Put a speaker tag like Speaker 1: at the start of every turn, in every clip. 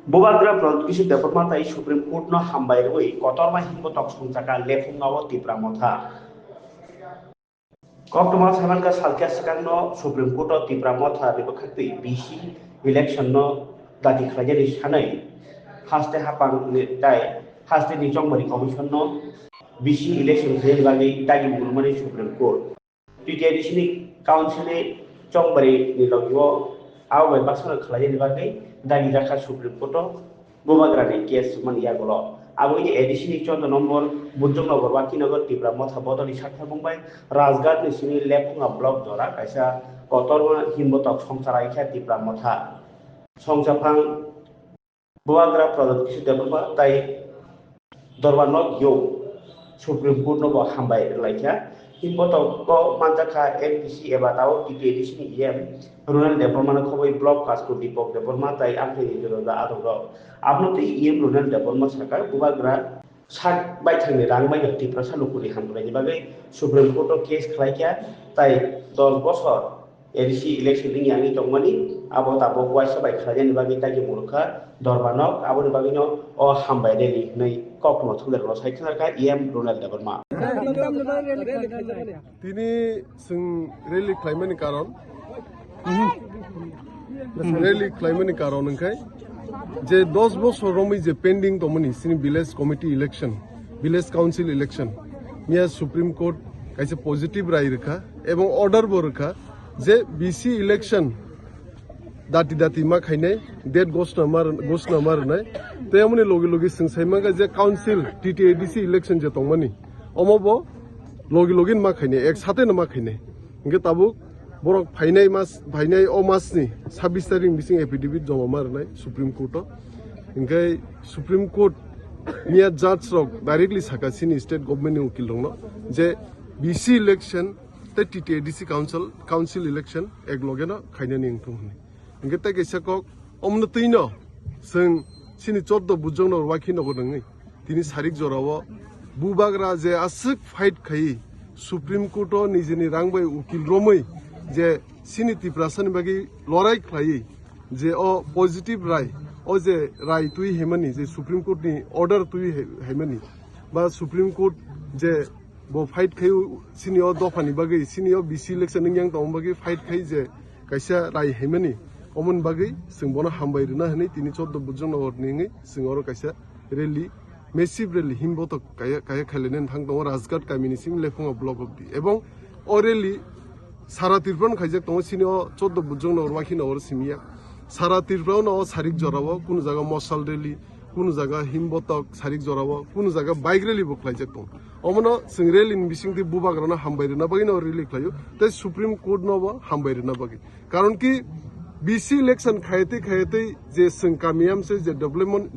Speaker 1: Bubagra produksi development ai Supreme Court no hambai roi kotorma himbo tok sungchaka lefung nawo tipra motha. Koptoma saman ka salkya sakang no Supreme Court o tipra motha ribakhatui BC election no dati khlajani sanai haste hapang dai haste ni jongbari commission no BC election khlajani bagi dagi mulmani Supreme Court. PTIDC council jongbari ni logyo awe basuna khlajani bagi dagi jaka Supreme Court Bubagra ni case man yagolo abo ni edition 14 নম্বর বুদ্ধনগর বাকিনগর ত্রিপুরা মথা বদলি সাক্ষা Mumbai Rajghat ni sini lepfunga block dora kaisa kotorma himbotok songchara ikha Tripura মথা songchapang Bubagra product kisi development tai dorba nok yo Supreme Court no hambai laikha himbotok ko manjaka MPC eba tao PTDC ni rural development khoboi block kasko dipok development tai apni jero da adoro apno te rural development saka Bubagra sak bai thangni rang bai Tripura salukuri hamrai bagai Supreme Court o case khlaikya tai 10 বছর ADC election ni yangi tongmani abo tabo waisa bai khlajani bagai tagi murkha dorbanok abo ni bagai no o hambai reli nei kokno thuler ro saikha ka rural development
Speaker 2: তিনি rally ক্লাইমেনি কারণ ওনখাই যে 10 বছর রমি যে pending তমনি সিনি village committee election village council election মিয়া supreme court কাইছে positive রায় রেখা এবং অর্ডার বো রেখা যে বিসি ইলেকশন দাতি মা খাইনাই ডেট ঘোষণা মারনাই তেমনি লগে লগে সাইমাga যে কাউন্সিল টিটিএডিসি ইলেকশন যে তমনি অমব লগে মা খাইনাই একসাথে না মা খাইনাই ইনকে তাবুক borok phainai o masni 26 tarik bising affidavit joma marnai Supreme Court inkai Supreme Court mia judge rok directly sakasini state government ni ukil rong no je BC election te TTADC council election egloge no khaina ni ingtung ni inkai ta kaisa kok omno tuino sing sini 14 bujong no waki no gongai tini sarik jorao Bubagra je asuk fight khai Supreme Court o nijini rangbai ukil romoi যে সিনি ত্রিপুরাসানি বাকি লড়াই খাই যে ও positive রায় ও যে রায় তুই হেমানি যে supreme court নি order তুই হেমানি বা সুপ্রিম কোর্ট যে বো ফাইট খাই সিনি ও দফানি বাকি সিনি ও বিসি ইলেকশন নিয়াং তম বাকি ফাইট খাই যে কাইসা রায় হেমানি অমন বাকি जों বনা হামবাই রনা হনি 14 বুজং নগর নিঙি जों অর কাইসা রেলি মেসিভ রেলি হিমবতক কায়া খালেনেন থাং দङ রাজঘাট কামিনি সিম লেফং ব্লক অফ দি এবং অরেলি সারা ত্রিপুরান খাইজাক দङ সিনি 14 বুজং নগর ওয়াকি নগর সিমিয়া সারা ত্রিপুরাও সারিক জরাবো কোন জায়গা মশাল রেলি কোন জায়গা হিমবতক সারিক জরাবো কোন জায়গা বাইক রেলি বকলাইজাক দङ অমনো जों রেলিন বিসিংতি বুবাগ্রানা হামবাইরেনা বাগি ন রেলি খাইयो তাই সুপ্রিম কোর্ট নবো হামবাইরেনা বাগি কারণ কি বিসি ইলেকশন খাইতে যে जों কামিয়ামসে যে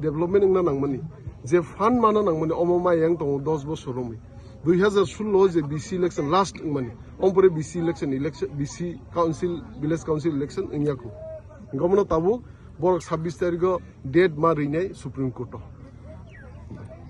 Speaker 2: ডেভেলপমেন্ট না নাংমানি যে ফান্ড মানা নাংমানি অমমা ইয়াং দङ 10 বছর রমি 2016 যে BC ইলেকশন লাস্ট মানে অম্পরে BC election BC council village council election ইনিয়াকো গমনো তাবু বড় 26 তারিখ ডেট মা রিনাই সুপ্রিম কোর্ট